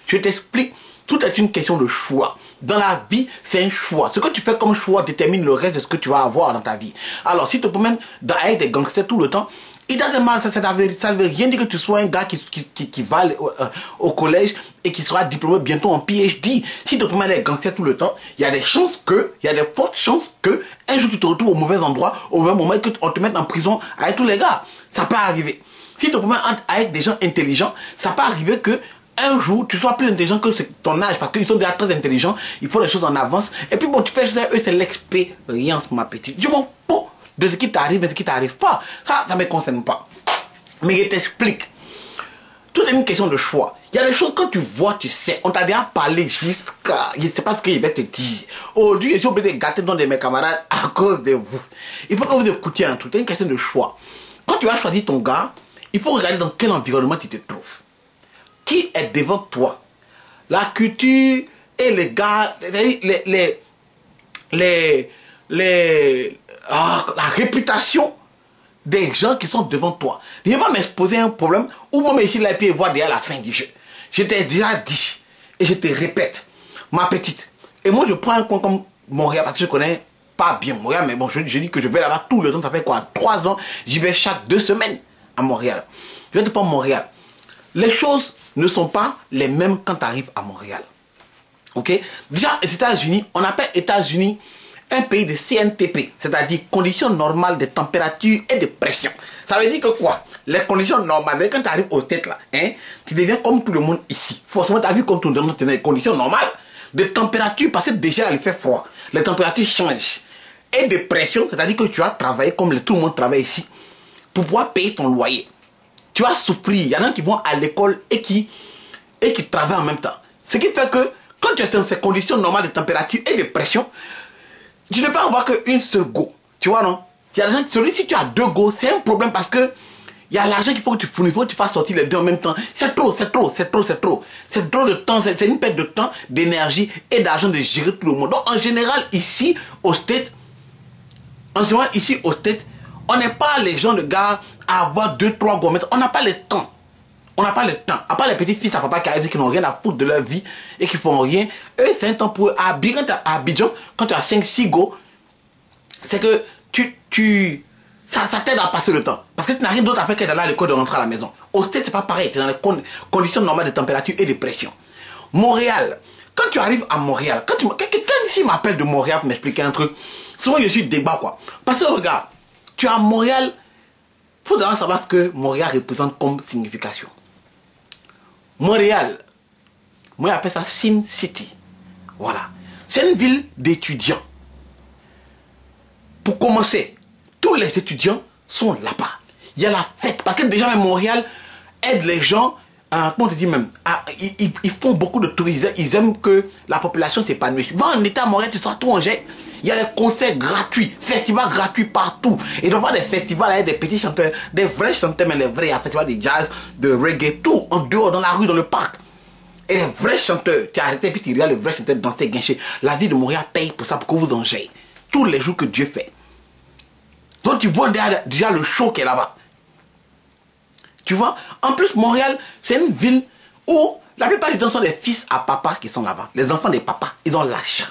Je t'explique. Tout est une question de choix. Dans la vie, c'est un choix. Ce que tu fais comme choix détermine le reste de ce que tu vas avoir dans ta vie. Alors, si tu te promènes avec des gangsters tout le temps, il a mal, ça ne veut rien dire que tu sois un gars qui va au collège et qui sera diplômé bientôt en PhD. Si tu te promènes avec des gangsters tout le temps, il y a des fortes chances que un jour tu te retrouves au mauvais endroit, au mauvais moment, et qu'on te mette en prison avec tous les gars. Ça peut arriver. Si tu te promènes avec des gens intelligents, ça peut arriver que un jour, tu sois plus intelligent que ton âge, parce qu'ils sont déjà très intelligents, ils font les choses en avance, et puis bon, tu fais ça, eux, c'est l'expérience, ma petite. Je m'en fous de ce qui t'arrive et ce qui t'arrive pas. Ça ne me concerne pas. Mais je t'explique. Tout est une question de choix. Il y a des choses, quand tu vois, tu sais, on t'a déjà parlé jusqu'à, je ne sais pas ce qu'il va te dire. Aujourd'hui, je suis obligé de gâter dans de mes camarades à cause de vous. Il faut que vous écoutiez un truc, c'est une question de choix. Quand tu vas choisir ton gars, il faut regarder dans quel environnement tu te trouves. Qui est devant toi? La culture et les gars, la réputation des gens qui sont devant toi. Je ne vais pas m'exposer à un problème où moi, ici, là, et puis voir derrière la fin du jeu. Je t'ai déjà dit, et je te répète, ma petite. Et moi, je prends un coin comme Montréal, parce que je connais pas bien Montréal, mais bon, je dis que je vais là-bas tout le temps. Ça fait quoi? 3 ans, j'y vais chaque 2 semaines à Montréal. Je vais te prendre Montréal. Les choses ne sont pas les mêmes quand tu arrives à Montréal. Ok? Déjà, aux États-Unis, on appelle États-Unis un pays de CNTP, c'est-à-dire conditions normales de température et de pression. Ça veut dire que quoi? Les conditions normales, quand tu arrives aux têtes là, hein, tu deviens comme tout le monde ici. Forcément, tu as vu comme tout le monde dans les conditions normales de température, parce que déjà il fait froid. Les températures changent. Et de pression, c'est-à-dire que tu as travaillé comme tout le monde travaille ici pour pouvoir payer ton loyer. Tu vas souffrir. Il y en a qui vont à l'école et qui travaillent en même temps. Ce qui fait que quand tu es dans ces conditions normales de température et de pression, tu ne peux pas avoir qu'une seule go. Tu vois, non? Il y a des gens, si tu as 2 go, c'est un problème parce que il y a l'argent qu'il faut que tu fournisses, il faut que tu fasses sortir les 2 en même temps. C'est trop. C'est trop de temps, c'est une perte de temps, d'énergie et d'argent de gérer tout le monde. Donc en général, ici, au States, on n'est pas les gens de gars à avoir 2-3 gommettes. On n'a pas le temps. On n'a pas le temps. À part les petits fils à papa qui arrivent, qui n'ont rien à foutre de leur vie et qui font rien. Eux, c'est un temps pour eux. À Abidjan, quand tu as 5-6 go, c'est que ça t'aide à passer le temps. Parce que tu n'as rien d'autre à faire que d'aller à l'école, de rentrer à la maison. Au States, c'est pas pareil. Tu es dans les conditions normales de température et de pression. Montréal. Quand tu arrives à Montréal, quand quelqu'un ici m'appelle de Montréal pour m'expliquer un truc, souvent je suis débat quoi. Parce que regarde, tu es à Montréal, il faut d'abord savoir ce que Montréal représente comme signification. Montréal, moi j'appelle ça Sin City. Voilà. C'est une ville d'étudiants. Pour commencer, tous les étudiants sont là-bas. Il y a la fête. Parce que déjà même Montréal aide les gens, comment on te dit même, ils font beaucoup de tourisme. Ils aiment que la population s'épanouisse. Va en état à Montréal, tu seras tout en jet. Il y a des concerts gratuits, festivals gratuits partout. Et donc pas des festivals avec des petits chanteurs, des vrais chanteurs, mais les vrais, un festival de jazz, de reggae, tout en dehors, dans la rue, dans le parc. Et les vrais chanteurs, tu arrêtes et puis tu regardes les vrais chanteurs danser, guincher. La ville de Montréal paye pour ça, pour que vous en gérez. Tous les jours que Dieu fait. Donc tu vois déjà le show qui est là-bas. Tu vois, en plus Montréal, c'est une ville où la plupart du temps sont des fils à papa qui sont là-bas. Les enfants des papas, ils ont l'argent.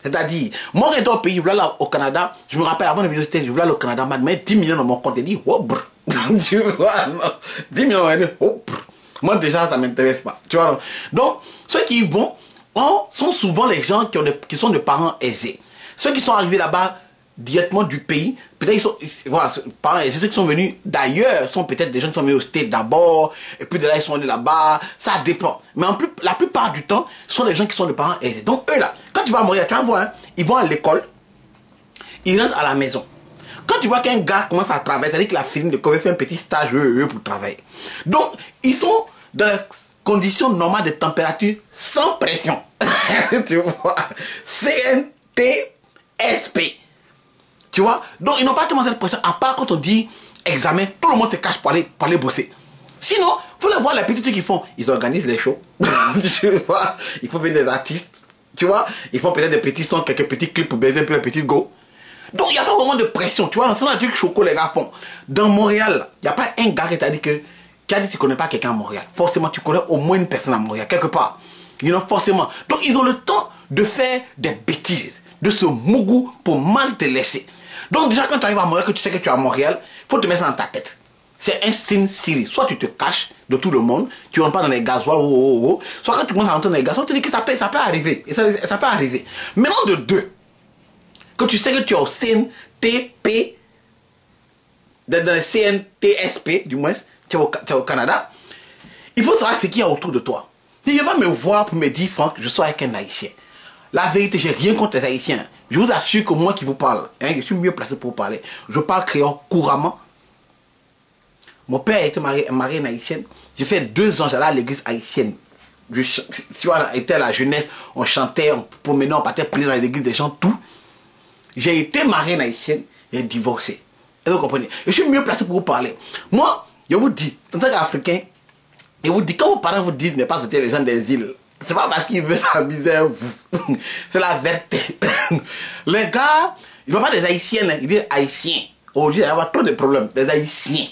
C'est-à-dire, moi j'étais au pays, je voulais là au Canada, je me rappelle avant de venir au States, je voulais aller au Canada, m'a mis 10 millions dans mon compte, et dit, oh brr. Tu vois, non, 10 millions, oh brr. Moi déjà ça ne m'intéresse pas. Tu vois, non. Donc, ceux qui y vont sont souvent les gens qui sont de parents aisés. Ceux qui sont arrivés là-bas directement du pays, peut-être ils sont, voilà, parents aisés, ceux qui sont venus d'ailleurs sont peut-être des gens qui sont venus au States d'abord, et puis de là ils sont allés là-bas, ça dépend. Mais la plupart du temps, ce sont des gens qui sont de parents aisés. Donc eux là, quand tu vas à Montréal, tu vas voir, hein, ils vont à l'école, ils rentrent à la maison. Quand tu vois qu'un gars commence à travailler, c'est-à-dire qu'il a fini de faire un petit stage pour travailler. Donc, ils sont dans les conditions normales de température sans pression. Tu vois, CNTSP. Tu vois, donc ils n'ont pas tellement cette pression, à part quand on dit examen, tout le monde se cache pour aller bosser. Sinon, vous les voir les petits trucs qu'ils font, ils organisent les shows. Tu vois, il faut venir des artistes. Tu vois, ils font peut-être des petits sons, quelques petits clips pour baiser un peu les petits go. Donc il n'y a pas vraiment de pression, tu vois, c'est un truc choco les gars font. Dans Montréal, il n'y a pas un gars qui t'a dit que qui a dit que tu ne connais pas quelqu'un à Montréal. Forcément, tu connais au moins une personne à Montréal, quelque part. Forcément. Donc, ils ont le temps de faire des bêtises, de se mougou pour mal te laisser. Donc, déjà, quand tu arrives à Montréal, que tu sais que tu es à Montréal, il faut te mettre ça dans ta tête. C'est un signe Siri. Soit tu te caches de tout le monde, tu ne rentres pas dans les gasoils, soit quand tu commences à rentrer dans les gasoils, tu te dis que ça peut arriver. Et ça peut arriver. Maintenant, de deux, que tu sais que tu es au CNTP, dans le CNTSP, du moins, tu es au Canada, il faut savoir ce qu'il y a autour de toi. Si je vais pas me voir pour me dire, Franck, je suis avec un Haïtien. La vérité, j'ai rien contre les Haïtiens. Je vous assure que moi qui vous parle, je suis mieux placé pour vous parler. Je parle créole couramment. Mon père était marié à une Haïtienne. J'ai fait 2 ans, j'allais à l'église haïtienne. Tu vois, était à la jeunesse, on chantait, on promenait, on partait prier dans l'église des gens, tout. J'ai été marié à une Haïtienne et divorcé. Et vous comprenez? Je suis mieux placé pour vous parler. Moi, je vous dis, en tant qu'Africain, je vous dis, quand vos parents vous disent ne pas soutenir les gens des îles, c'est pas parce qu'ils veulent s'amuser à vous. C'est la vérité. Les gars, ils ne sont pas des Haïtiens, ils disent Haïtiens. Aujourd'hui, il va y avoir trop de problèmes. Des Haïtiens.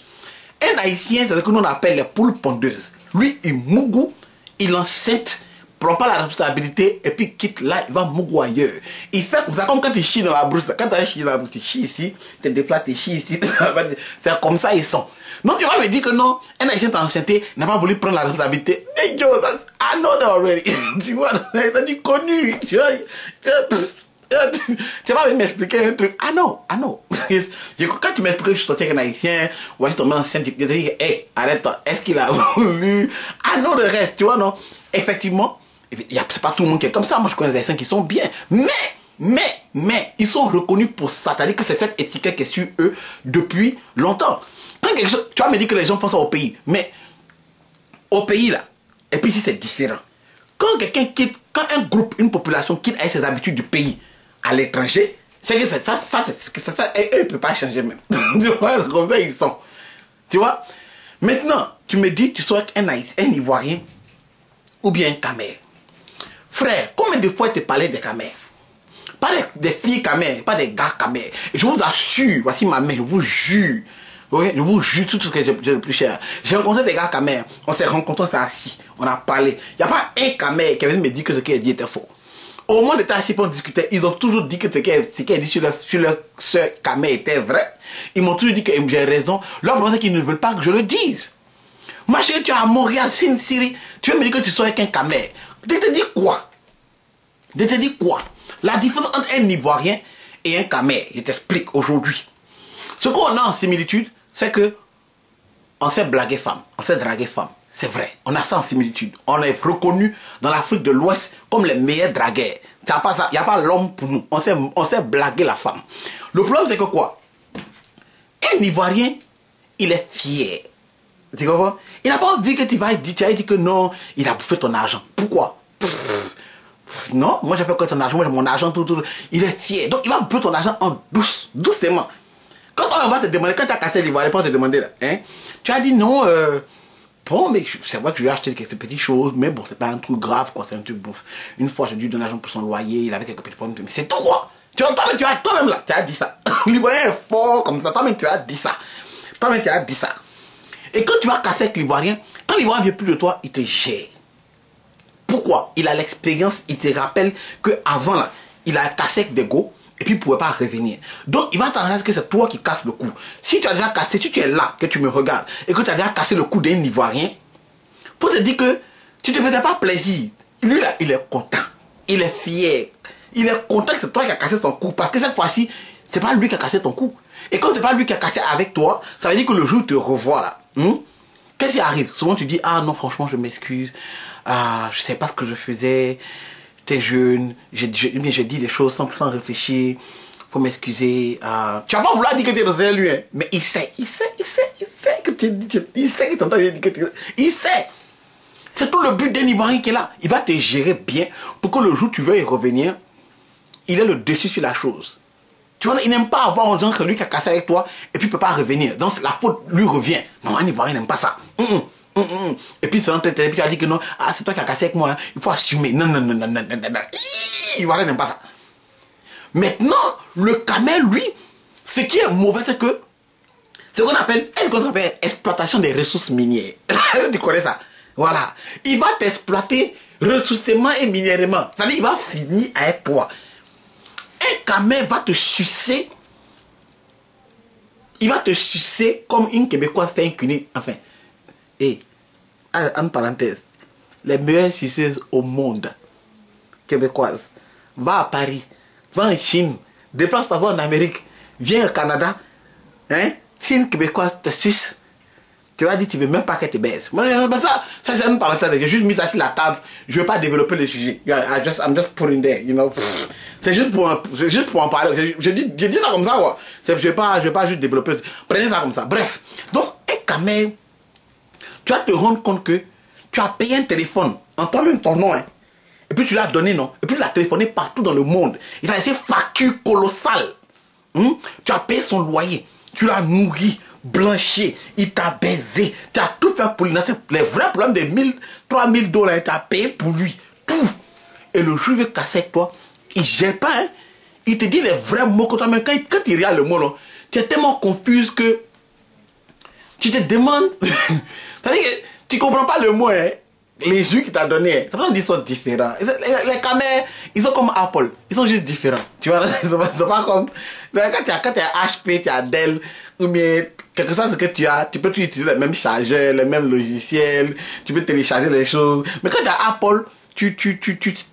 Un Haïtien, c'est ce que nous appelle les poules pondeuses. Lui, il mougou, il enceinte, prend pas la responsabilité et puis quitte là, il va mougou ailleurs. Il fait comme ça, comme quand tu chies dans la brousse. Quand tu chies dans la brousse, tu chies ici, tu te déplaces, tu chies ici. C'est comme ça ils sont. Donc tu vas me dire que non, un Haïtien t'a enceinté, n'a pas voulu prendre la responsabilité. Hey yo, I know that already. Tu vois, c'est du connu. Tu vois, tu vas m'expliquer un truc. Ah non. Quand tu m'expliques que je suis sorti avec un Haïtien, ou je suis tombé enceinte, je te dis, hey, arrête-toi, est-ce qu'il a voulu? Ah non, le reste, tu vois, non? Effectivement, c'est pas tout le monde qui est comme ça. Moi, je connais des Haïtiens qui sont bien. Mais, ils sont reconnus pour ça. C'est-à-dire que c'est cette étiquette qui est sur eux depuis longtemps. Quand quelque chose, tu vas me dire que les gens font ça au pays. Mais, au pays, là, et puis ici, c'est différent. Quand quelqu'un quitte, quand un groupe, une population quitte avec ses habitudes du pays à l'étranger, c'est que ça, et eux, ils ne peuvent pas changer même. Tu vois, comme ça, ils sont. Tu vois? Maintenant, tu me dis, tu sois un Ivoirien ou bien un Camère. Frère, combien de fois tu parlais des Camères? Pas des filles Camères, pas des gars Camères. Et je vous assure, voici ma mère, je vous jure. Oui, je vous jure tout ce que j'ai le plus cher. J'ai rencontré des gars Camères, on s'est rencontrés, on s'est assis, on a parlé. Il n'y a pas un Camère qui avait me dit que ce qu'il a dit était faux. Au moment de temps assis pour discuter, ils ont toujours dit que ce qu'il a dit sur leur soeur Camère était vrai. Ils m'ont toujours dit que j'ai raison. Leur problème, c'est qu'ils ne veulent pas que je le dise. Moi, chérie, tu es à Montréal, Sin Siri, tu veux me dire que tu sois avec un Camère. Je te dis quoi? La différence entre un Ivoirien et un Camère, je t'explique aujourd'hui. Ce qu'on a en similitude, c'est que on sait blaguer femme, on sait draguer femme. C'est vrai, on a ça en similitude. On est reconnu dans l'Afrique de l'Ouest comme les meilleurs dragueurs. Il n'y a pas l'homme pour nous. On sait blaguer la femme. Le problème, c'est que quoi? Un Ivoirien, il est fier. Tu comprends? Il n'a pas envie que tu vas dire que non, il a bouffé ton argent. Pourquoi? Non, moi j'ai pas que ton argent, moi j'ai mon argent, tout. Il est fier. Donc il va bouffer ton argent en doucement. Quand on va te demander, quand tu as cassé l'Ivoirien, pour te demander là, hein, tu as dit non, bon, mais c'est vrai que je lui ai acheté quelques petites choses, mais bon, c'est pas un truc grave, quoi, c'est un truc bouffe. Une fois, j'ai dû donner l'argent pour son loyer, il avait quelques petits problèmes, mais c'est tout, quoi. Toi-même là, tu as dit ça. L'Ivoirien est fort comme ça, toi-même tu as dit ça. Et quand tu vas casser avec l'Ivoirien, quand l'Ivoirien vient plus de toi, il te gère. Pourquoi? Il a l'expérience, il te rappelle qu'avant là, il a cassé avec des go. Et puis il ne pouvait pas revenir. Donc il va t'arranger que c'est toi qui casses le cou. Si tu as déjà cassé, si tu es là, que tu me regardes, et que tu as déjà cassé le cou d'un Ivoirien, pour te dire que tu ne te faisais pas plaisir. Lui là, il est content. Il est fier. Il est content que c'est toi qui as cassé son cou. Parce que cette fois-ci, c'est pas lui qui a cassé ton cou. Et quand c'est pas lui qui a cassé avec toi, ça veut dire que le jour où tu te revois là, qu'est-ce qui arrive? Souvent tu dis, ah non, franchement, je m'excuse. Ah, je sais pas ce que je faisais. T'es jeune, j'ai dit des choses sans réfléchir, faut m'excuser. Tu vas pas vouloir dire que tu es derrière lui, hein, mais il sait que il sait que t'entends dire que il sait. C'est tout le but d'un Ivoirien qui est là. Il va te gérer bien pour que le jour où tu veux y revenir, il ait le dessus sur la chose. Tu vois, il n'aime pas avoir un genre que lui qui a cassé avec toi et puis il peut pas revenir. Donc la faute lui revient. Non, un Ivoirien n'aime pas ça. Et puis, tu as dit que non, c'est toi qui as cassé avec moi, hein. Il faut assumer. Non. Il va n'aime pas ça. Maintenant, le camel, lui, ce qui est mauvais, c'est que ce qu'on appelle exploitation des ressources minières. Tu connais ça? Voilà. Il va t'exploiter ressourcement et minièrement. C'est-à-dire, il va finir avec toi. Un camé va te sucer. Il va te sucer comme une Québécoise fait un cuni. Enfin, et, en parenthèse, les meilleures suceuses au monde, québécoises, va à Paris, va en Chine, déplace ta voix en Amérique, viens au Canada, hein? Si une Québécoise te suce, tu vas dire tu veux même pas qu'elle te baise. Ça c'est une parenthèse. J'ai juste mis ça sur la table. Je veux pas développer le sujet. I'm just putting there, you know. C'est juste pour en parler. Je dis ça comme ça, quoi. Je vais pas juste développer. Prenez ça comme ça. Bref. Donc, quand même, tu vas te rendre compte que tu as payé un téléphone en toi-même ton nom, hein. Et puis tu l'as donné, non? Et puis tu l'as téléphoné partout dans le monde. Il a laissé facture colossale. Tu as payé son loyer. Tu l'as nourri, blanchi, il t'a baisé. Tu as tout fait pour lui. Les vrais problèmes des 3 000 $, tu as payé pour lui. Tout. Et le jour où il veut casser avec toi, il ne gère pas, hein. Il te dit les vrais mots que toi-même, quand il regarde le mot, là, tu es tellement confuse que tu te demandes. C'est-à-dire que tu ne comprends pas le mot, hein. Les jus qu'il t'a donné, ils sont différents. Les caméras, ils sont comme Apple. Ils sont juste différents. Tu vois, c'est pas comme. Quand tu as HP, tu as Dell, ou bien quelque chose que tu as, tu peux utiliser les mêmes chargeurs, les mêmes logiciels, tu peux télécharger les choses. Mais quand tu as Apple, tu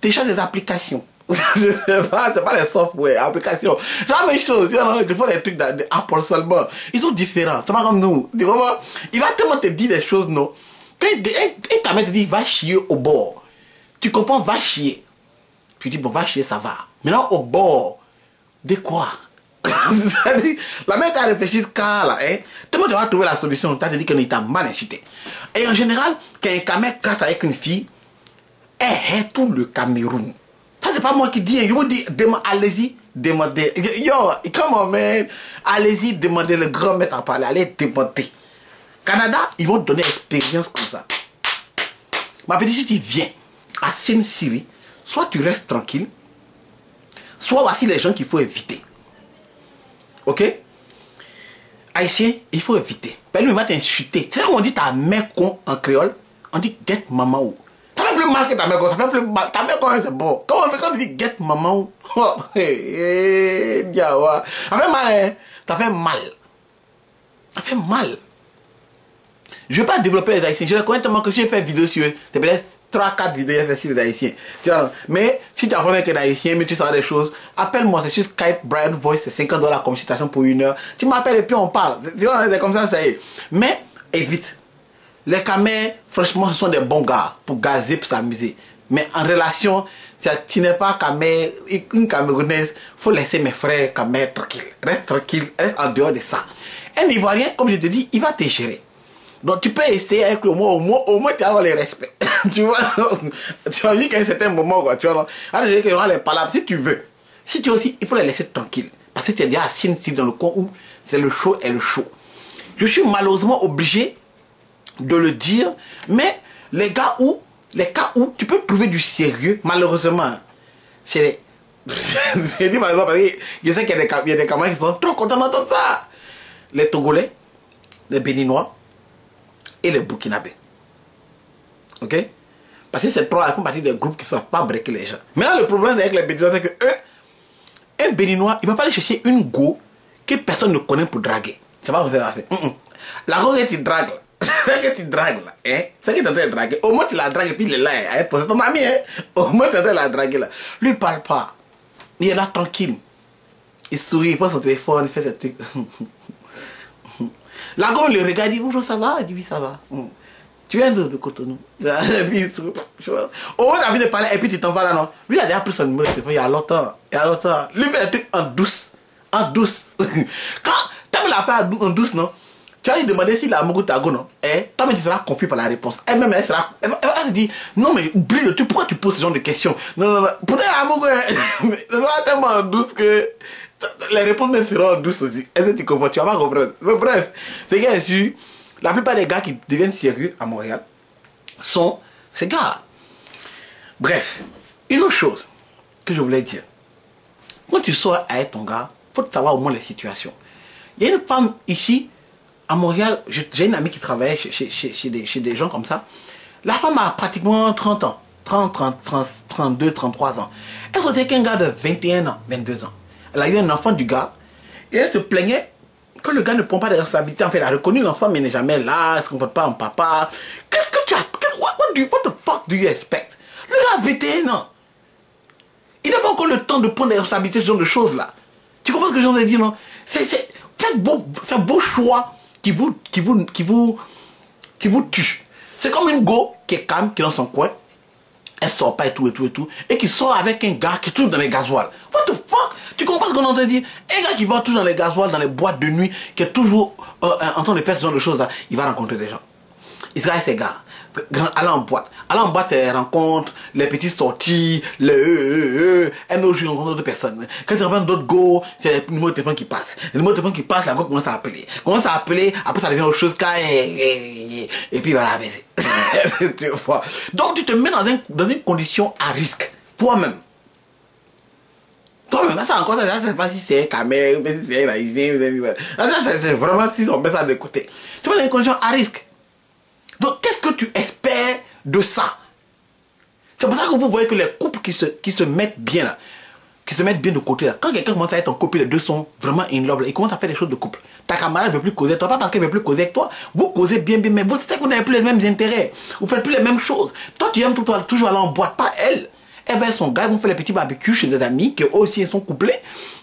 télécharges des applications. C'est pas les software, applications. C'est la même chose. Ils font des trucs d'Apple seulement. Ils sont différents. C'est pas comme nous. Tu comprends? Il va tellement te dire des choses, non? Quand ta mère te dit va chier au bord, tu comprends, va chier. Puis tu dis bon, va chier, ça va. Maintenant, au bord, de quoi? La mère t'a réfléchi ce cas là, hein? Tellement tu vas trouver la solution, tu as dit qu'il t'a mal incité. Et en général, quand un camé casse avec une fille, elle est tout le Cameroun. Ça, c'est pas moi qui dis, je vous dis, allez-y, demandez. Yo, come on, man. Allez-y, demandez le grand maître à parler, allez demander. Canada, ils vont te donner expérience comme ça. Ma petite, si tu viens à Sin City, soit tu restes tranquille, soit voici les gens qu'il faut éviter. Ok? Haïtien, il faut éviter. Ben lui, il va t'insulter. C'est comme on dit ta mère con en créole, on dit get maman ou. Ça fait plus mal que ta mère con, ça fait plus mal. Ta mère con, c'est bon. Quand on dit get maman ou, oh, diawa. Ça fait mal, hein? Ça fait mal. Ça fait mal. Je ne vais pas développer les Haïtiens. Je les connais tellement que si j'ai fait vidéo sur eux, c'est peut-être 3-4 vidéos que j'ai fait sur les Haïtiens. Tu vois? Mais si tu as un problème avec les Haïtiens, mais tu sais des choses, appelle-moi. C'est sur Skype, Brian Voice, c'est 50 $ consultation pour 1 heure. Tu m'appelles et puis on parle. C'est comme ça, ça y est. Mais évite. Les camés, franchement, ce sont des bons gars pour gazer, pour s'amuser. Mais en relation, tu n'es pas camé, une Camerounaise, il faut laisser mes frères camés tranquilles. Reste tranquille, reste en dehors de ça. Un Ivoirien, comme je te dis, il va te gérer. Donc tu peux essayer avec le mot, au moins tu as le respect. Tu vois, tu as dit qu'à un certain moment, quoi, tu vois, il y aura les palabres, si tu veux. Si tu veux aussi, il faut les laisser tranquilles. Parce que tu es déjà assis dans le coin où c'est le chaud et le chaud. Je suis malheureusement obligé de le dire, mais les cas où tu peux trouver du sérieux, malheureusement, c'est les... Je dis par exemple, parce que je sais qu'il y a des camarades qui sont trop contents d'entendre ça. Les Togolais, les Béninois, et les Burkinabés. Ok? Parce que ces trois font partie des groupes qui ne savent pas breaker les gens. Maintenant, le problème avec les Béninois, c'est que eux, un Béninois, il ne va pas aller chercher une go que personne ne connaît pour draguer. C'est pas ce que ça va faire. La go que tu dragues, là. C'est que tu dragues, là. Hein? C'est que tu es en train de draguer. Au moins, tu la dragues et puis il est là. Hein? C'est ton ami, hein? Au moins, tu es en train de la draguer, là. Lui, il ne parle pas. Il est là tranquille. Il sourit, il prend son téléphone, il fait des trucs. La gomme le regarde, il dit bonjour, ça va? Il dit oui, ça va. Tu viens de Cotonou. Et puis, au moins, tu as envie de parler et puis tu t'en vas là, non? Lui, il a déjà pris son numéro de téléphone il y a longtemps. Lui, il fait un truc en douce. En douce. Quand tu as mis la paix en douce, non? Tu vas lui demander s'il a amoureux ta go, non? Toi-même, tu seras confus par la réponse. Elle-même, elle va te dire non, mais oublie le truc, pourquoi tu poses ce genre de questions? Non. Pourtant, amoureux, ça va tellement en douce que. Les réponses même seront douces aussi. Est-ce que tu comprends? Tu vas pas comprendre. Mais bref, c'est que sûr, la plupart des gars qui deviennent sérieux à Montréal sont ces gars. Bref, une autre chose que je voulais dire. Quand tu sors avec ton gars, il faut savoir au moins les situations. Il y a une femme ici, à Montréal, j'ai une amie qui travaillait chez des gens comme ça. La femme a pratiquement 30 ans. 32, 33 ans. Elle sortait avec un gars de 21 ans, 22 ans. Elle a eu un enfant du gars. Et elle se plaignait que le gars ne prend pas de responsabilité. En fait, elle a reconnu l'enfant, mais il n'est jamais là. Il ne se comporte pas en papa. Qu'est-ce que tu as... What the fuck do you expect? Le gars a 21 ans. Il n'a pas encore le temps de prendre des responsabilités, ce genre de choses-là. Tu comprends ce que j'ai envie de dire, non? C'est un beau choix qui vous tue. C'est comme une go qui est calme, qui est dans son coin. Elle sort pas et tout. Et qui sort avec un gars qui est toujours dans les gasoils. What the fuck? Tu comprends ce qu'on est en train de dire? Un gars qui va toujours dans les gasoils, dans les boîtes de nuit, qui est toujours en train de faire ce genre de choses-là, il va rencontrer des gens. Il sera avec ses gars. Aller en boîte. Aller en boîte, c'est les rencontres, les petites sorties, un autre jour, il rencontre d'autres personnes. Quand tu rencontres d'autres go, c'est le numéro de téléphone qui passe. Le numéro de téléphone qui passe, la go commence à appeler. Après ça devient autre chose, et puis il va la baiser. Donc tu te mets dans une condition à risque, toi-même. Toi-même, là, ça encore, ça, je sais pas si c'est un caméra, si c'est un haïtien, c'est vraiment si on met ça de côté. Tu mets dans une condition à risque. Donc, qu'est-ce que tu espères de ça? C'est pour ça que vous voyez que les couples qui se mettent bien là, qui se mettent bien de côté là, quand quelqu'un commence à être en couple, les deux sont vraiment in love, ils commencent à faire des choses de couple. Ta camarade ne veut plus causer avec toi, pas parce qu'elle ne veut plus causer avec toi, vous causez bien, mais vous savez que vous n'avez plus les mêmes intérêts, vous faites plus les mêmes choses. Toi, tu aimes toujours aller en boîte, pas elle. Elle va son gars, ils vont faire les petits barbecues chez des amis, qui eux aussi sont couplés.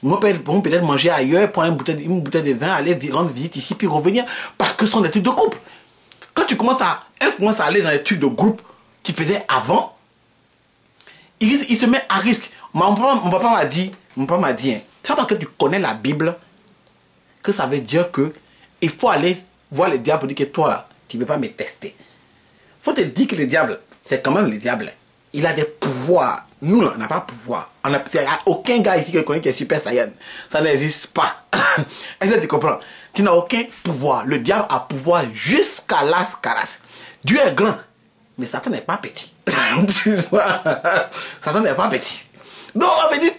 Ils vont peut-être manger ailleurs, prendre une bouteille de vin, aller rendre visite ici, puis revenir, parce que ce sont des trucs de couple. Quand tu commences à aller dans les trucs de groupe qu'il faisait avant, il se met à risque. Mon papa m'a dit, hein, c'est pas parce que tu connais la Bible que ça veut dire que il faut aller voir le diable pour dire que toi, là, tu ne veux pas me tester. Il faut te dire que le diable, c'est quand même le diable. Il a des pouvoirs. Nous, là, on n'a pas de pouvoir. Il n'y a aucun gars ici que je connais qui est super saiyan. Ça n'existe pas. Est-ce que tu comprends? Tu n'as aucun pouvoir. Le diable a pouvoir jusqu'à Las Caras. Dieu est grand, mais Satan n'est pas petit. Satan n'est pas petit. Donc, on veut dire,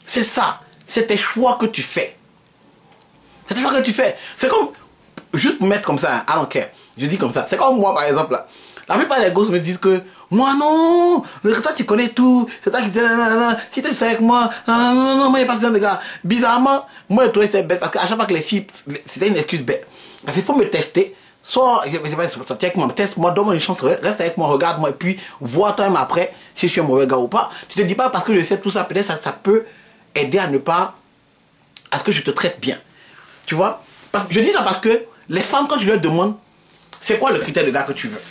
c'est ça. C'est tes choix que tu fais. C'est tes choix que tu fais. C'est comme, juste mettre comme ça, I don't care. Je dis comme ça. C'est comme moi, par exemple, là. La plupart des gosses me disent que, moi non, toi tu connais tout, c'est toi qui dis, si tu es avec moi, non, moi il n'y a pas de gars. Bizarrement, moi je trouvais c'était bête parce qu'à chaque fois que les filles, c'était une excuse bête. Parce qu'il faut me tester, soit, je sais pas, sortir avec moi, teste-moi, donne-moi une chance, reste avec moi, regarde-moi, et puis vois toi-même après si je suis un mauvais gars ou pas. Tu te dis pas parce que je sais tout ça, peut-être ça peut aider à ne pas, à ce que je te traite bien. Tu vois? Je dis ça parce que les femmes, quand tu leur demandes, c'est quoi le critère de gars que tu veux?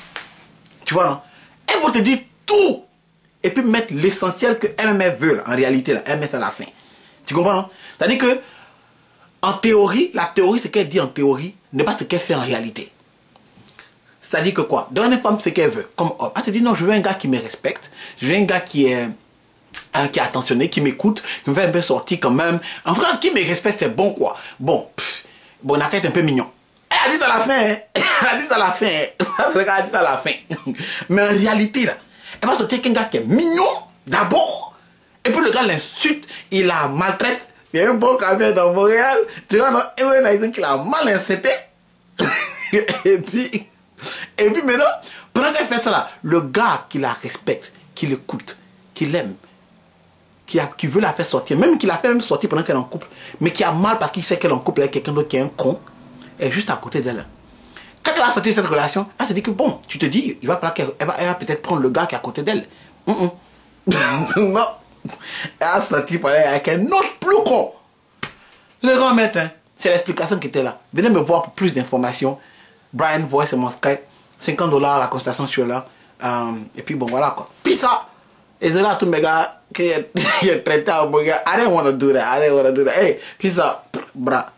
Tu vois, non? Elles vont te dire tout. Et puis mettre l'essentiel qu'elles veulent. En réalité, là, elles mettent à la fin. Tu comprends, non? C'est-à-dire que, en théorie, la théorie, ce qu'elle dit en théorie, n'est pas ce qu'elle fait en réalité. C'est-à-dire que quoi? Donne une femme ce qu'elle veut. Comme homme. Elle te dit, non, je veux un gars qui me respecte. Je veux un gars qui est attentionné, qui m'écoute, qui me fait un peu sortir quand même. En tout cas, qui me respecte, c'est bon, quoi. Bon, on a qu'à être un peu mignon. Elle a dit ça à la fin, hein. Elle a dit ça à la fin, hein. Elle a dit ça à la fin. Mais en réalité, là, elle va sortir avec un gars qui est mignon, d'abord. Et puis le gars l'insulte, il la maltraite. Il y a un bon café dans Montréal. Tu vois, un haïtien qui l'a mal insulté. et puis maintenant, pendant qu'elle fait ça là, le gars qui la respecte, qui l'écoute, qui l'aime, qui veut la faire sortir, même qui la fait même sortir pendant qu'elle est en couple, mais qui a mal parce qu'il sait qu'elle est en couple avec quelqu'un d'autre qui est un con, est juste à côté d'elle. Quand elle va sortir de cette relation, elle se dit que bon, tu te dis, il va falloir qu'elle va peut-être prendre le gars qui est à côté d'elle. Non. Elle a sorti avec un autre plus con. Le grand maître, hein, c'est l'explication qui était là. Venez me voir pour plus d'informations. Brian Voice, c'est mon Skype. $50 la consultation sur là. Et puis bon, voilà quoi. Puis ça. Et c'est là tous mes gars qui est traité à mon gars. I don't want to do that. Hey, puis ça. Bra.